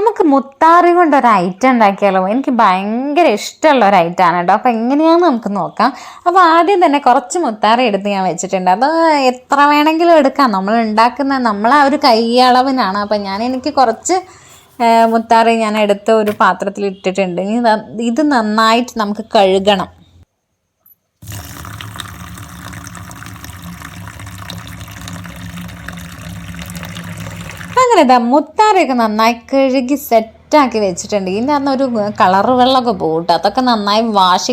നമുക്ക് മുത്താറി കൊണ്ടൊരു ഐറ്റം ഉണ്ടാക്കിയാലോ? എനിക്ക് ഭയങ്കര ഇഷ്ടമുള്ള ഒരു ഐറ്റമാണ് കേട്ടോ. അപ്പോൾ എങ്ങനെയാണെന്ന് നമുക്ക് നോക്കാം. അപ്പോൾ ആദ്യം തന്നെ കുറച്ച് മുത്താറി എടുത്ത് ഞാൻ വെച്ചിട്ടുണ്ട്. അത് എത്ര വേണമെങ്കിലും എടുക്കാം, നമ്മൾ ഉണ്ടാക്കുന്ന നമ്മളെ ഒരു കൈ അളവിനാണ്. അപ്പം എനിക്ക് കുറച്ച് മുത്താറി ഞാൻ എടുത്ത് ഒരു പാത്രത്തിൽ ഇട്ടിട്ടുണ്ട്. ഇത് നന്നായിട്ട് നമുക്ക് കഴുകണം. അങ്ങനെ മുത്താറിയൊക്കെ നന്നായി കഴുകി സെറ്റാക്കി വെച്ചിട്ടുണ്ട്. ഇതിൻ്റെ അന്നൊരു കളറ് വെള്ളമൊക്കെ പോകും. അതൊക്കെ നന്നായി വാഷ്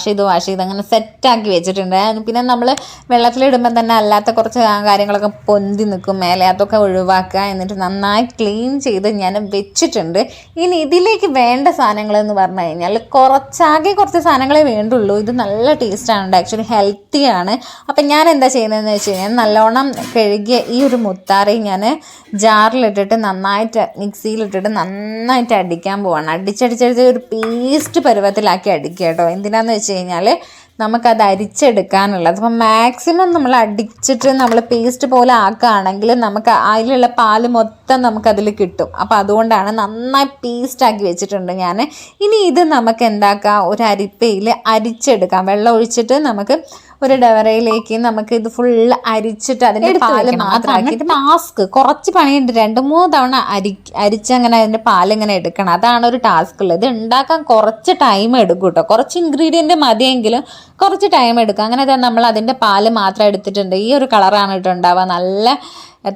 ചെയ്ത് അങ്ങനെ സെറ്റാക്കി വെച്ചിട്ടുണ്ട്. പിന്നെ നമ്മൾ വെള്ളത്തിലിടുമ്പോൾ തന്നെ അല്ലാത്ത കുറച്ച് കാര്യങ്ങളൊക്കെ പൊന്തി നിൽക്കും മേലെ, അതൊക്കെ ഒഴിവാക്കുക. എന്നിട്ട് നന്നായി ക്ലീൻ ചെയ്ത് ഞാൻ വെച്ചിട്ടുണ്ട്. ഇനി ഇതിലേക്ക് വേണ്ട സാധനങ്ങളെന്ന് പറഞ്ഞു കഴിഞ്ഞാൽ കുറച്ച് സാധനങ്ങളെ വേണ്ടുള്ളൂ. ഇത് നല്ല ടേസ്റ്റാണ്, ആക്ച്വലി ഹെൽത്തിയാണ്. അപ്പം ഞാൻ എന്താ ചെയ്യുന്നതെന്ന് വെച്ച് കഴിഞ്ഞാൽ നല്ലോണം കഴുകിയ ഈ ഒരു മുത്താറി ഞാൻ ജാറിലിട്ടിട്ട് നന്നായിട്ട് മിക്സിയിലിട്ടിട്ട് നന്നായിട്ട് അടിക്കാൻ പോവാണ്. അടിച്ചടിച്ചടിച്ച് ഒരു പേസ്റ്റ് പരുവത്തിലാക്കി അടിക്കുക കേട്ടോ. എന്തിനാന്ന് വെച്ച് കഴിഞ്ഞാൽ നമുക്കത് അരിച്ചെടുക്കാനുള്ളത്. അപ്പം മാക്സിമം നമ്മൾ അടിച്ചിട്ട് നമ്മൾ പേസ്റ്റ് പോലെ ആക്കുകയാണെങ്കിൽ നമുക്ക് അതിലുള്ള പാല് മൊത്തം നമുക്കതിൽ കിട്ടും. അപ്പോൾ അതുകൊണ്ടാണ് നന്നായി പേസ്റ്റാക്കി വെച്ചിട്ടുണ്ട് ഞാൻ. ഇനി ഇത് നമുക്ക് എന്താക്കാം, ഒരു അരിപ്പയിൽ അരിച്ചെടുക്കാം. വെള്ളം ഒഴിച്ചിട്ട് നമുക്ക് ഒരു ഡവറയിലേക്ക് നമുക്ക് ഇത് ഫുള്ള് അരിച്ചിട്ട് അതിൻ്റെ പാല് മാത്രമാക്കിയിട്ട് ടാസ്ക് കുറച്ച് പണിയുണ്ട്. 2-3 തവണ അരിച്ചങ്ങനെ അതിൻ്റെ പാലിങ്ങനെ എടുക്കണം. അതാണ് ഒരു ടാസ്ക് ഉള്ളത്. ഇത് ഉണ്ടാക്കാൻ കുറച്ച് ടൈം എടുക്കും കേട്ടോ. കുറച്ച് ഇൻഗ്രീഡിയൻറ്റ് മതിയെങ്കിലും കുറച്ച് ടൈം എടുക്കും. അങ്ങനെ നമ്മൾ അതിൻ്റെ പാല് മാത്രം എടുത്തിട്ടുണ്ട്. ഈ ഒരു കളറാണ് കേട്ടോ ഉണ്ടാവുക. നല്ല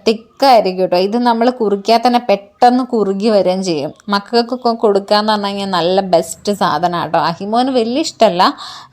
തിക്കായിരിക്കും കേട്ടോ. ഇത് നമ്മൾ കുറുക്കിയാൽ തന്നെ പെട്ടെന്ന് കുറുകി വരികയും ചെയ്യും. മക്കൾക്കൊക്കെ കൊടുക്കാന്ന് പറഞ്ഞു കഴിഞ്ഞാൽ നല്ല ബെസ്റ്റ് സാധനമാണ് കേട്ടോ. അഹിമോന് വലിയ ഇഷ്ടമല്ല,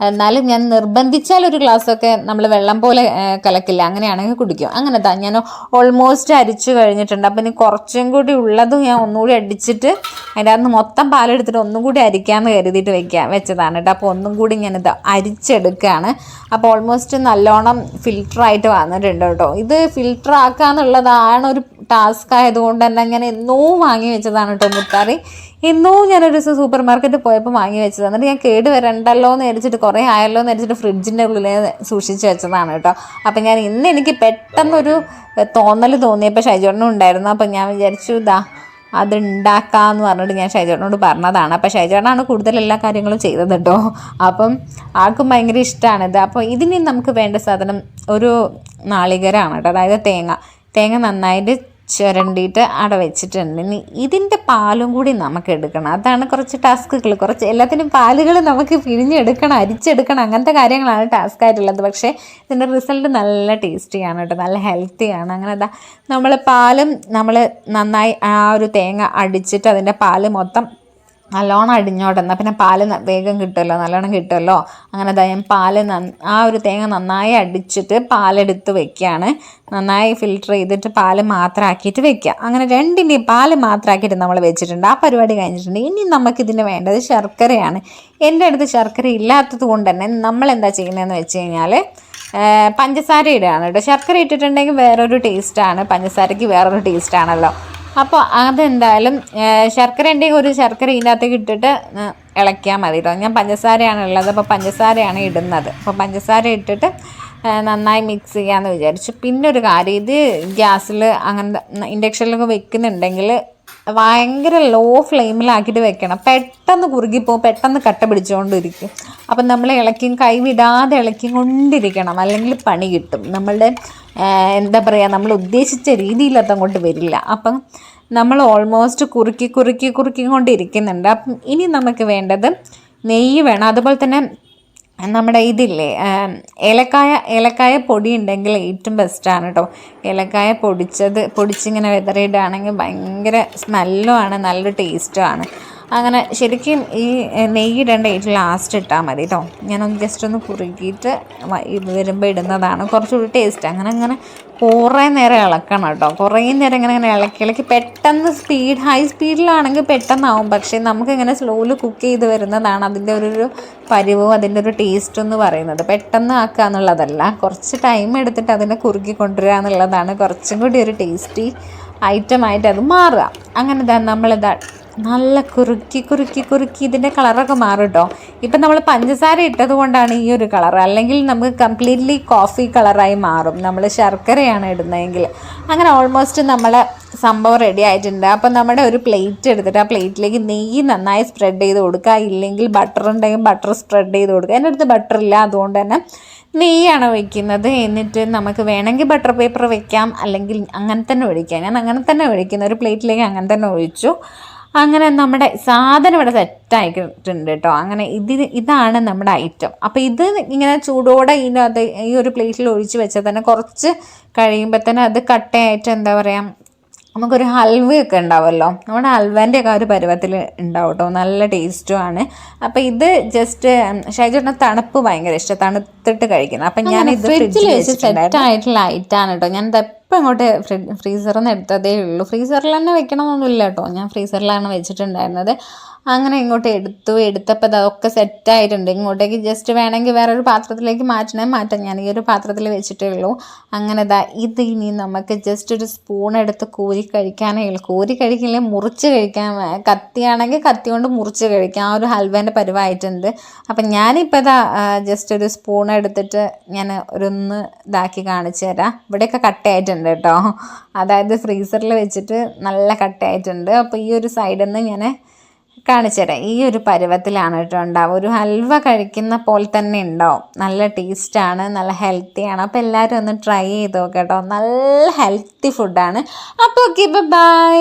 എന്നാലും ഞാൻ നിർബന്ധിച്ചാൽ ഒരു ഗ്ലാസ്സൊക്കെ നമ്മൾ വെള്ളം പോലെ കലക്കില്ല, അങ്ങനെയാണെങ്കിൽ കുടിക്കും. അങ്ങനെ ഞാൻ ഓൾമോസ്റ്റ് അരിച്ചു കഴിഞ്ഞിട്ടുണ്ട്. അപ്പം ഇനി കുറച്ചും കൂടി ഉള്ളതും ഞാൻ ഒന്നുകൂടി അടിച്ചിട്ട് അതിൻ്റെ അകത്ത് മൊത്തം പാലെടുത്തിട്ട് ഒന്നും കൂടി അരിക്കാമെന്ന് കരുതിയിട്ട് വെച്ചതാണ് കേട്ടോ. അപ്പോൾ ഒന്നും കൂടി ഞാനിത് അരിച്ചെടുക്കുകയാണ്. അപ്പോൾ ഓൾമോസ്റ്റ് നല്ലോണം ഫിൽറ്ററായിട്ട് വന്നിട്ടുണ്ട് കേട്ടോ. ഇത് ഫിൽറ്റർ ആക്കാന്നുള്ളതാണ് ഒരു ടാസ്ക് ആയതുകൊണ്ട് തന്നെ ഞാൻ എന്നോ വാങ്ങി വെച്ചതാണ് കേട്ടോ മുത്താറി. എന്നോ ഞാനൊരു ദിവസം സൂപ്പർ മാർക്കറ്റിൽ പോയപ്പോൾ വാങ്ങി വെച്ചതാണ്. എന്നിട്ട് ഞാൻ കേട് വരണ്ടല്ലോ എന്ന് വിചാരിച്ചിട്ട് കുറേ ആയല്ലോ എന്ന് വിചാരിച്ചിട്ട് ഫ്രിഡ്ജിൻ്റെ ഉള്ളിൽ സൂക്ഷിച്ച് വെച്ചതാണ് കേട്ടോ. അപ്പം ഞാൻ ഇന്ന് എനിക്ക് പെട്ടെന്നൊരു തോന്നൽ തോന്നിയപ്പോൾ ഷൈജോട്ടനും ഉണ്ടായിരുന്നു. അപ്പം ഞാൻ വിചാരിച്ചു അത് ഉണ്ടാക്കാമെന്ന് പറഞ്ഞിട്ട് ഞാൻ ഷൈജോട്ടനോട് പറഞ്ഞതാണ്. അപ്പോൾ ഷൈജോട്ടനാണ് കൂടുതൽ എല്ലാ കാര്യങ്ങളും ചെയ്തത് കേട്ടോ. അപ്പം ആൾക്കും ഭയങ്കര ഇഷ്ടമാണിത്. അപ്പോൾ ഇതിന് നമുക്ക് വേണ്ട സാധനം ഒരു നാളികേരമാണ് കേട്ടോ. അതായത് തേങ്ങ നന്നായിട്ട് ചുരണ്ടിയിട്ട് അവിടെ വെച്ചിട്ടുണ്ട്. ഇനി ഇതിൻ്റെ പാലും കൂടി നമുക്ക് എടുക്കണം. അതാണ് കുറച്ച് ടാസ്കുകൾ. കുറച്ച് എല്ലാത്തിനും പാലുകൾ നമുക്ക് പിഴിഞ്ഞെടുക്കണം, അരിച്ചെടുക്കണം, അങ്ങനത്തെ കാര്യങ്ങളാണ് ടാസ്ക് ആയിട്ടുള്ളത്. പക്ഷേ ഇതിൻ്റെ റിസൾട്ട് നല്ല ടേസ്റ്റിയാണ് കേട്ടോ, നല്ല ഹെൽത്തിയാണ്. അങ്ങനെ നമ്മൾ പാലും നമ്മൾ നന്നായി ആ ഒരു തേങ്ങ അടിച്ചിട്ട് അതിൻ്റെ പാല് മൊത്തം നല്ലോണം അടിഞ്ഞോട്ടെ, എന്നാൽ പിന്നെ പാല് വേഗം കിട്ടുമല്ലോ, നല്ലോണം കിട്ടുമല്ലോ. അങ്ങനെ ഞാൻ പാല് ആ ഒരു തേങ്ങ നന്നായി അടിച്ചിട്ട് പാലെടുത്ത് വെക്കുകയാണ്. നന്നായി ഫിൽറ്റർ ചെയ്തിട്ട് പാല് മാത്രമാക്കിയിട്ട് വെക്കുക. അങ്ങനെ രണ്ടിൻ്റെയും പാല് മാത്രമാക്കിയിട്ട് നമ്മൾ വെച്ചിട്ടുണ്ട്. ആ പരിപാടി കഴിഞ്ഞിട്ടുണ്ട്. ഇനി നമുക്കിതിന് വേണ്ടത് ശർക്കരയാണ്. എൻ്റെ അടുത്ത് ശർക്കര ഇല്ലാത്തത് കൊണ്ട് തന്നെ നമ്മൾ എന്താ ചെയ്യുന്നതെന്ന് വെച്ച് കഴിഞ്ഞാൽ പഞ്ചസാര ഇടുകയാണ് കേട്ടോ. ശർക്കര ഇട്ടിട്ടുണ്ടെങ്കിൽ വേറൊരു ടേസ്റ്റാണ്, പഞ്ചസാരയ്ക്ക് വേറൊരു ടേസ്റ്റാണല്ലോ. അപ്പോൾ അതെന്തായാലും ഒരു ശർക്കര ഇതിനകത്തേക്ക് ഇട്ടിട്ട് ഇളക്കിയാൽ മതി കേട്ടോ. ഞാൻ പഞ്ചസാരയാണ് ഉള്ളത്, അപ്പോൾ പഞ്ചസാരയാണ് ഇടുന്നത്. അപ്പോൾ പഞ്ചസാര ഇട്ടിട്ട് നന്നായി മിക്സ് ചെയ്യാമെന്ന് വിചാരിച്ചു. പിന്നെ ഒരു കാര്യം, ഇത് ഗ്യാസിൽ അങ്ങനത്തെ ഇൻഡക്ഷനിലൊക്കെ വെക്കുന്നുണ്ടെങ്കിൽ ഭയങ്കര ലോ ഫ്ലെയിമിലാക്കിയിട്ട് വെക്കണം. പെട്ടെന്ന് കുറുകിപ്പോവും, പെട്ടെന്ന് കട്ട പിടിച്ചുകൊണ്ടിരിക്കും. അപ്പം നമ്മൾ കൈവിടാതെ ഇളക്കി കൊണ്ടിരിക്കണം, അല്ലെങ്കിൽ പണി കിട്ടും. നമ്മളുടെ എന്താ പറയുക, നമ്മൾ ഉദ്ദേശിച്ച രീതിയിലത് അങ്ങോട്ട് വരില്ല. അപ്പം നമ്മൾ ഓൾമോസ്റ്റ് കുറുക്കി കൊണ്ടിരിക്കുന്നുണ്ട്. അപ്പം ഇനി നമുക്ക് വേണ്ടത് നെയ്യ് വേണം. അതുപോലെ തന്നെ നമ്മുടെ ഇതില്ലേ ഏലക്കായ പൊടി ഉണ്ടെങ്കിൽ ഏറ്റവും ബെസ്റ്റാണ് കേട്ടോ. ഏലക്കായ പൊടിച്ചിങ്ങനെ വിതറിയിടുകയാണെങ്കിൽ ഭയങ്കര സ്മെല്ലുമാണ്, നല്ല ടേസ്റ്റുമാണ്. അങ്ങനെ ശരിക്കും ഈ നെയ്യിടേണ്ട ഏറ്റവും ലാസ്റ്റ് ഇട്ടാൽ മതി കേട്ടോ. ഞാനൊന്ന് ജസ്റ്റ് ഒന്ന് കുറുക്കിയിട്ട് വരുമ്പോൾ ഇടുന്നതാണ് കുറച്ചുകൂടി ടേസ്റ്റ്. അങ്ങനെ കുറേ നേരം ഇളക്കണം കേട്ടോ. കുറേ നേരം ഇങ്ങനെ ഇളക്കി പെട്ടെന്ന് ഹൈ സ്പീഡിലാണെങ്കിൽ പെട്ടെന്നാവും. പക്ഷേ നമുക്കിങ്ങനെ സ്ലോയിൽ കുക്ക് ചെയ്ത് വരുന്നതാണ് അതിൻ്റെ ഒരു പരിവും അതിൻ്റെ ഒരു ടേസ്റ്റ് എന്ന് പറയുന്നത്. പെട്ടെന്ന് ആക്കുക എന്നുള്ളതല്ല, കുറച്ച് ടൈം എടുത്തിട്ട് അതിനെ കുറുക്കി കൊണ്ടുവരിക എന്നുള്ളതാണ് കുറച്ചും കൂടി ഒരു ടേസ്റ്റി ഐറ്റമായിട്ട് അത് മാറുക. അങ്ങനെ നമ്മളിതാ നല്ല കുറുക്കി കുറുക്കി കുറുക്കി ഇതിൻ്റെ കളറൊക്കെ മാറും കേട്ടോ. ഇപ്പം നമ്മൾ പഞ്ചസാര ഇട്ടത് കൊണ്ടാണ് ഈ ഒരു കളർ, അല്ലെങ്കിൽ നമുക്ക് കംപ്ലീറ്റ്ലി കോഫി കളറായി മാറും നമ്മൾ ശർക്കരയാണ് ഇടുന്നതെങ്കിൽ. അങ്ങനെ ഓൾമോസ്റ്റ് നമ്മളെ സംഭവം റെഡി ആയിട്ടുണ്ട്. അപ്പം നമ്മുടെ ഒരു പ്ലേറ്റ് എടുത്തിട്ട് ആ പ്ലേറ്റിലേക്ക് നെയ്യ് നന്നായി സ്പ്രെഡ് ചെയ്ത് കൊടുക്കുക, ഇല്ലെങ്കിൽ ബട്ടർ ഉണ്ടെങ്കിൽ ബട്ടർ സ്പ്രെഡ് ചെയ്ത് കൊടുക്കുക. എൻ്റെ അടുത്ത് ബട്ടർ ഇല്ല, അതുകൊണ്ട് തന്നെ നെയ്യാണ് ഒഴിക്കുന്നത്. എന്നിട്ട് നമുക്ക് വേണമെങ്കിൽ ബട്ടർ പേപ്പർ വെക്കാം, അല്ലെങ്കിൽ അങ്ങനെ തന്നെ ഒഴിക്കാം. ഞാൻ അങ്ങനെ തന്നെ ഒഴിക്കുന്ന ഒരു പ്ലേറ്റിലേക്ക് അങ്ങനെ തന്നെ ഒഴിച്ചു. അങ്ങനെ നമ്മുടെ സാധനം ഇവിടെ സെറ്റായിട്ടുണ്ട് കേട്ടോ. അങ്ങനെ ഇതാണ് നമ്മുടെ ഐറ്റം. അപ്പോൾ ഇത് ഇങ്ങനെ ചൂടോടെ ഇതിനകത്ത് ഈ ഒരു പ്ലേറ്റിൽ ഒഴിച്ച് വെച്ചാൽ തന്നെ കുറച്ച് കഴിയുമ്പോൾ തന്നെ അത് കട്ടയായിട്ട് എന്താ പറയുക, നമുക്കൊരു ഹൽവയൊക്കെ ഉണ്ടാവുമല്ലോ, നമ്മുടെ ഹൽവേൻ്റെ ഒക്കെ ഒരു പരുവത്തിൽ ഉണ്ടാവും കേട്ടോ. നല്ല ടേസ്റ്റുമാണ്. അപ്പോൾ ഇത് ജസ്റ്റ് ഷൈജേട്ടന് തണുപ്പ് ഭയങ്കര ഇഷ്ടം, തണുത്തിട്ട് കഴിക്കുന്നത്. അപ്പം ഞാൻ ഇത് ഫ്രിഡ്ജിൽ വെച്ച് സെറ്റായിട്ടുള്ള ഐറ്റാണ് കേട്ടോ. ഞാൻ ഇപ്പം ഇങ്ങോട്ട് ഫ്രീസറിൽ നിന്ന് എടുത്തതേ ഉള്ളൂ. ഫ്രീസറിൽ തന്നെ വെക്കണമെന്നൊന്നുമില്ല കേട്ടോ, ഞാൻ ഫ്രീസറിലാണ് വെച്ചിട്ടുണ്ടായിരുന്നത്. അങ്ങനെ ഇങ്ങോട്ട് എടുത്തപ്പോൾ അതൊക്കെ സെറ്റായിട്ടുണ്ട്. ഇങ്ങോട്ടേക്ക് ജസ്റ്റ് വേണമെങ്കിൽ വേറൊരു പാത്രത്തിലേക്ക് മാറ്റാം. ഞാൻ ഈ ഒരു പാത്രത്തിൽ വെച്ചിട്ടേ ഉള്ളൂ. അങ്ങനെ ഇത് ഇനി നമുക്ക് ജസ്റ്റ് ഒരു സ്പൂൺ എടുത്ത് കോരി കഴിക്കാനേ ഉള്ളൂ. കോരി കഴിക്കില്ലേ, മുറിച്ച് കഴിക്കാൻ. കത്തിയാണെങ്കിൽ കത്തി കൊണ്ട് മുറിച്ച് കഴിക്കാം. ആ ഒരു ഹൽവേൻ്റെ പരുവായിട്ടുണ്ട്. അപ്പം ഞാനിപ്പോൾ ജസ്റ്റ് ഒരു സ്പൂൺ എടുത്തിട്ട് ഞാൻ ഒന്ന് ഇതാക്കി കാണിച്ചു തരാം. ഇവിടെയൊക്കെ കട്ടയായിട്ടുണ്ട് കേട്ടോ, അതായത് ഫ്രീസറിൽ വെച്ചിട്ട് നല്ല കട്ടയായിട്ടുണ്ട്. അപ്പോൾ ഈ ഒരു സൈഡിൽ നിന്ന് ഞാൻ കാണിച്ചു തരാം. ഈ ഒരു പരുവത്തിലാണ് കേട്ടോ ഉണ്ടാവും. ഒരു ഹൽവ കഴിക്കുന്ന പോലെ തന്നെ ഉണ്ടാവും. നല്ല ടേസ്റ്റാണ്, നല്ല ഹെൽത്തിയാണ്. അപ്പോൾ എല്ലാവരും ഒന്ന് ട്രൈ ചെയ്ത് നോക്കാം കേട്ടോ. നല്ല ഹെൽത്തി ഫുഡാണ്. അപ്പോൾ ഓക്കെ, ബൈ.